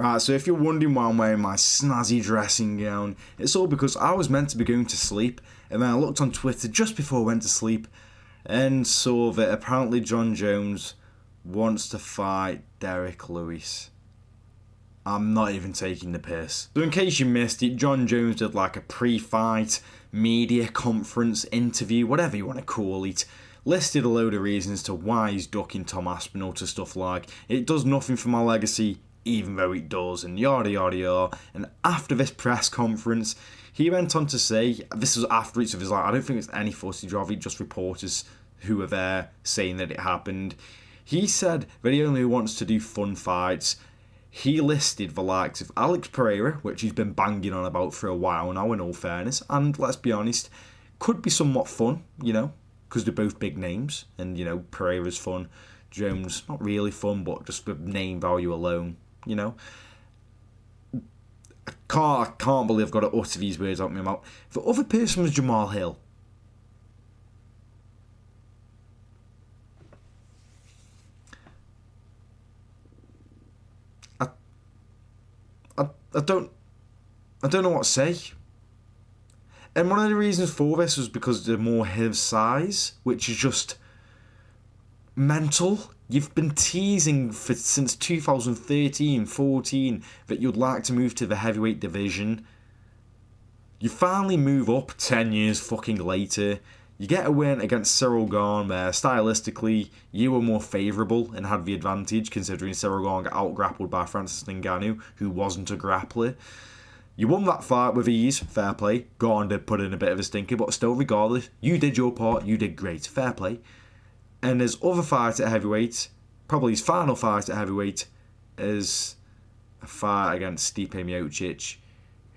Right, so if you're wondering why I'm wearing my snazzy dressing gown, it's all because I was meant to be going to sleep, and then I looked on Twitter just before I went to sleep, and saw that apparently Jon Jones wants to fight Derek Lewis. I'm not even taking the piss. So in case you missed it, Jon Jones did like a pre-fight media conference interview, whatever you want to call it, listed a load of reasons to why he's ducking Tom Aspinall, to stuff like, it does nothing for my legacy, even though it does, and yada yada yada. And after this press conference, he went on to say, this was after it, so there's like, I don't think it's any footage of it, just reporters who were there saying that it happened. He said that he only wants to do fun fights. He listed the likes of Alex Pereira, which he's been banging on about for a while now, in all fairness, and let's be honest, could be somewhat fun, because they're both big names, and, Pereira's fun, Jones, not really fun, but just the name value alone, I can't believe I've got to utter these words out of my mouth. The other person was Jamal Hill. I don't know what to say. And one of the reasons for this was because they're more his size, which is just mental. You've been teasing since 2013-14 that you'd like to move to the heavyweight division. You finally move up 10 years fucking later. You get a win against Cyril Gane where stylistically you were more favourable and had the advantage, considering Cyril Gane got out-grappled by Francis Ngannou, who wasn't a grappler. You won that fight with ease, fair play. Gane did put in a bit of a stinker, but still, regardless, you did your part, you did great, fair play. And his other fight at heavyweight, probably his final fight at heavyweight, is a fight against Stipe Miocic,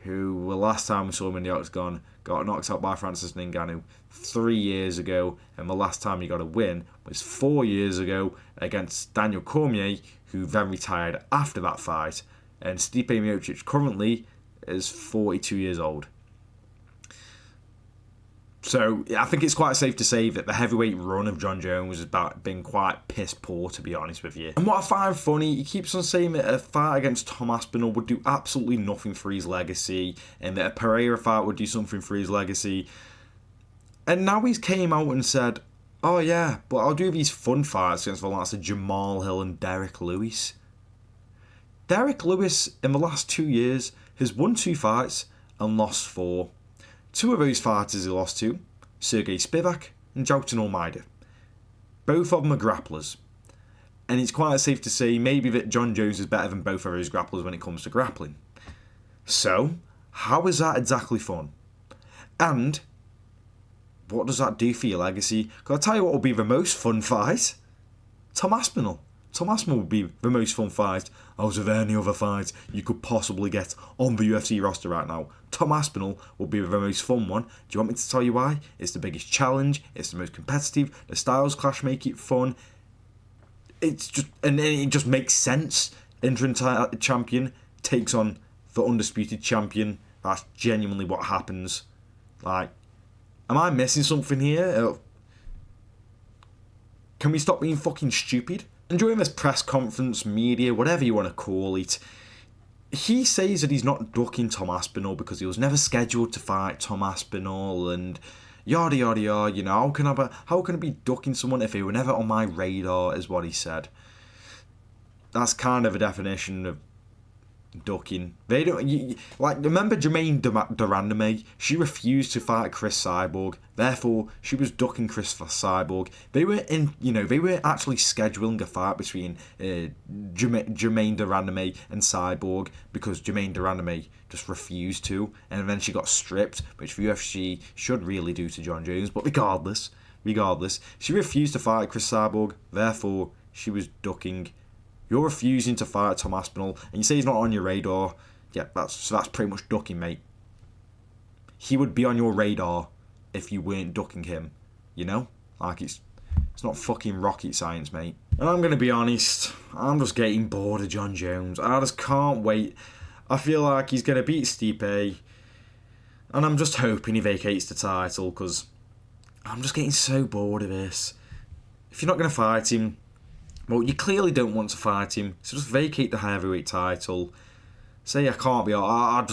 who the last time we saw him in the octagon got knocked out by Francis Ngannou 3 years ago, and the last time he got a win was 4 years ago against Daniel Cormier, who then retired after that fight. And Stipe Miocic currently is 42 years old. So I think it's quite safe to say that the heavyweight run of Jon Jones has been quite piss poor, to be honest with you. And what I find funny, he keeps on saying that a fight against Tom Aspinall would do absolutely nothing for his legacy, and that a Pereira fight would do something for his legacy. And now he's came out and said, oh yeah, but I'll do these fun fights against the likes of Jamal Hill and Derek Lewis. Derek Lewis, in the last 2 years, has won 2 fights and lost 4. 2 of those fighters he lost to, Sergey Spivak and Jailton Almeida. Both of them are grapplers. And it's quite safe to say maybe that Jon Jones is better than both of those grapplers when it comes to grappling. So, how is that exactly fun? And what does that do for your legacy? Because I'll tell you what will be the most fun fight. Tom Aspinall. Tom Aspinall would be the most fun fight out of any other fight you could possibly get on the UFC roster right now. Tom Aspinall will be the most fun one. Do you want me to tell you why? It's the biggest challenge. It's the most competitive. The styles clash make it fun. It just makes sense. Interim champion takes on the undisputed champion. That's genuinely what happens. Like, am I missing something here? Can we stop being fucking stupid? And during this press conference, media, whatever you want to call it, he says that he's not ducking Tom Aspinall because he was never scheduled to fight Tom Aspinall and yada yada yada. How can I be ducking someone if they were never on my radar, is what he said. That's kind of a definition of ducking. They don't remember Jermaine Durandame? She refused to fight Chris Cyborg, therefore she was ducking Chris Cyborg. They were actually scheduling a fight between Jermaine Durandame and Cyborg because Jermaine Durandame just refused to, and then she got stripped, which the UFC should really do to Jon Jones. But regardless, she refused to fight Chris Cyborg, therefore she was ducking. You're refusing to fight Tom Aspinall, and you say he's not on your radar. Yeah, that's pretty much ducking, mate. He would be on your radar if you weren't ducking him. Like it's not fucking rocket science, mate. And I'm gonna be honest, I'm just getting bored of Jon Jones. I just can't wait. I feel like he's gonna beat Stipe, and I'm just hoping he vacates the title because I'm just getting so bored of this. If you're not gonna fight him, well, you clearly don't want to fight him, so just vacate the heavyweight title. say I can't be. I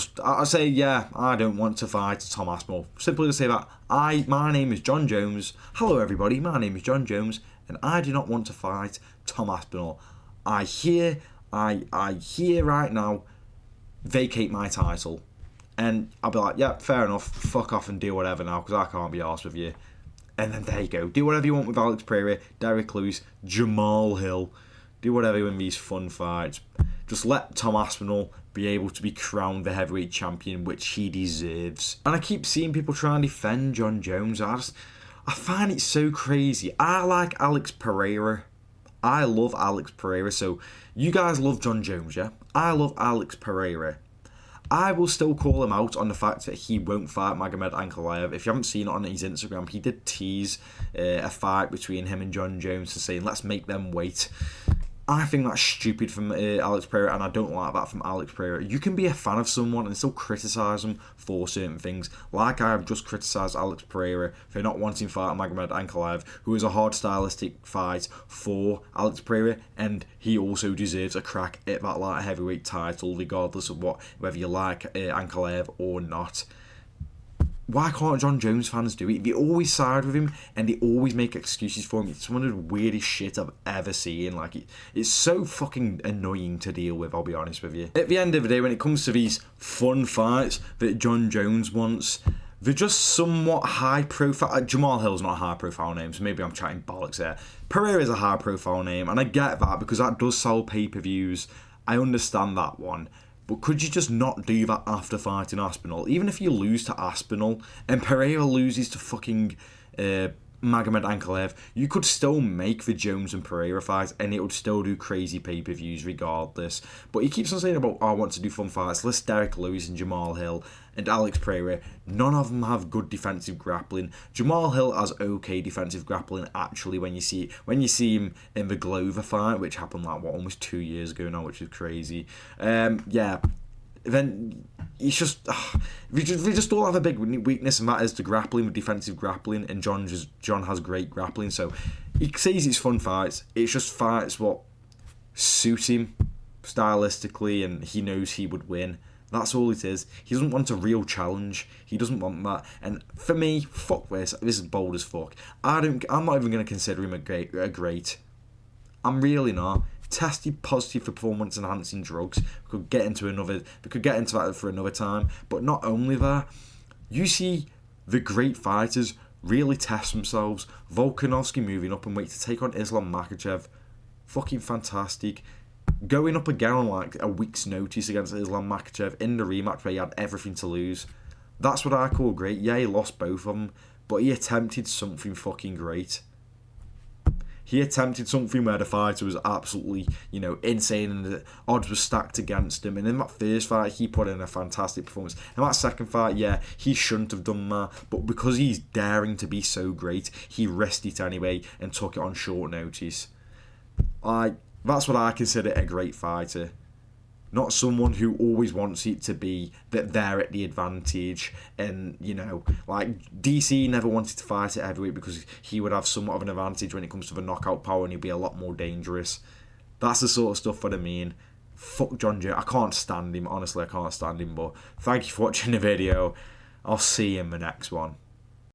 say yeah. I don't want to fight Tom Aspinall. Simply to say that my name is Jon Jones. Hello everybody. My name is Jon Jones, and I do not want to fight Tom Aspinall. I hear right now. Vacate my title. And I'll be like, yeah, fair enough, fuck off and do whatever now, because I can't be arsed with you. And then there you go. Do whatever you want with Alex Pereira, Derek Lewis, Jamal Hill. Do whatever you want in these fun fights. Just let Tom Aspinall be able to be crowned the heavyweight champion, which he deserves. And I keep seeing people try and defend Jon Jones. I find it so crazy. I like Alex Pereira. I love Alex Pereira. So you guys love Jon Jones, yeah? I love Alex Pereira. I will still call him out on the fact that he won't fight Magomed Ankalaev. If you haven't seen it on his Instagram, he did tease a fight between him and Jon Jones to saying, let's make them wait. I think that's stupid from Alex Pereira, and I don't like that from Alex Pereira. You can be a fan of someone and still criticise them for certain things. Like I have just criticised Alex Pereira for not wanting to fight Magomed Ankalaev, who is a hard stylistic fight for Alex Pereira, and he also deserves a crack at that light heavyweight title, regardless of whether you like Ankalaev or not. Why can't Jon Jones fans do it? They always side with him and they always make excuses for him. It's one of the weirdest shit I've ever seen. Like, it's so fucking annoying to deal with, I'll be honest with you. At the end of the day, when it comes to these fun fights that Jon Jones wants, they're just somewhat high profile. Jamal Hill's not a high profile name, so maybe I'm chatting bollocks there. Pereira is a high profile name, and I get that because that does sell pay-per-views. I understand that one. But could you just not do that after fighting Aspinall? Even if you lose to Aspinall and Pereira loses to fucking Magomed Ankalaev, you could still make the Jones and Pereira fight and it would still do crazy pay-per-views regardless. But he keeps on saying about, I want to do fun fights. List Derek Lewis and Jamal Hill and Alex Pereira. None of them have good defensive grappling. Jamal Hill has okay defensive grappling actually when you see him in the Glover fight, which happened almost 2 years ago now, which is crazy. Then it's just we just all have a big weakness, and that is the grappling, with defensive grappling, and Jon has great grappling, so he says it's fun fights. It's just fights what suit him stylistically, and he knows he would win. That's all it is. He doesn't want a real challenge. He doesn't want that. And for me, fuck this. This is bold as fuck. I'm not even going to consider him a great. I'm really not. Tested positive for performance enhancing drugs. We could get into that for another time. But not only that, you see the great fighters really test themselves. Volkanovski moving up in weight to take on Islam Makhachev. Fucking fantastic. Going up again on like a week's notice against Islam Makhachev in the rematch where he had everything to lose. That's what I call great. Yeah, he lost both of them, but he attempted something fucking great. He attempted something where the fighter was absolutely, insane and the odds were stacked against him. And in that first fight, he put in a fantastic performance. In that second fight, yeah, he shouldn't have done that. But because he's daring to be so great, he risked it anyway and took it on short notice. That's what I consider a great fighter. Not someone who always wants it to be that they're at the advantage. And, like DC never wanted to fight at heavyweight because he would have somewhat of an advantage when it comes to the knockout power and he'd be a lot more dangerous. That's the sort of stuff that I mean. Fuck Jon Jones. I can't stand him. Honestly, I can't stand him. But thank you for watching the video. I'll see you in the next one.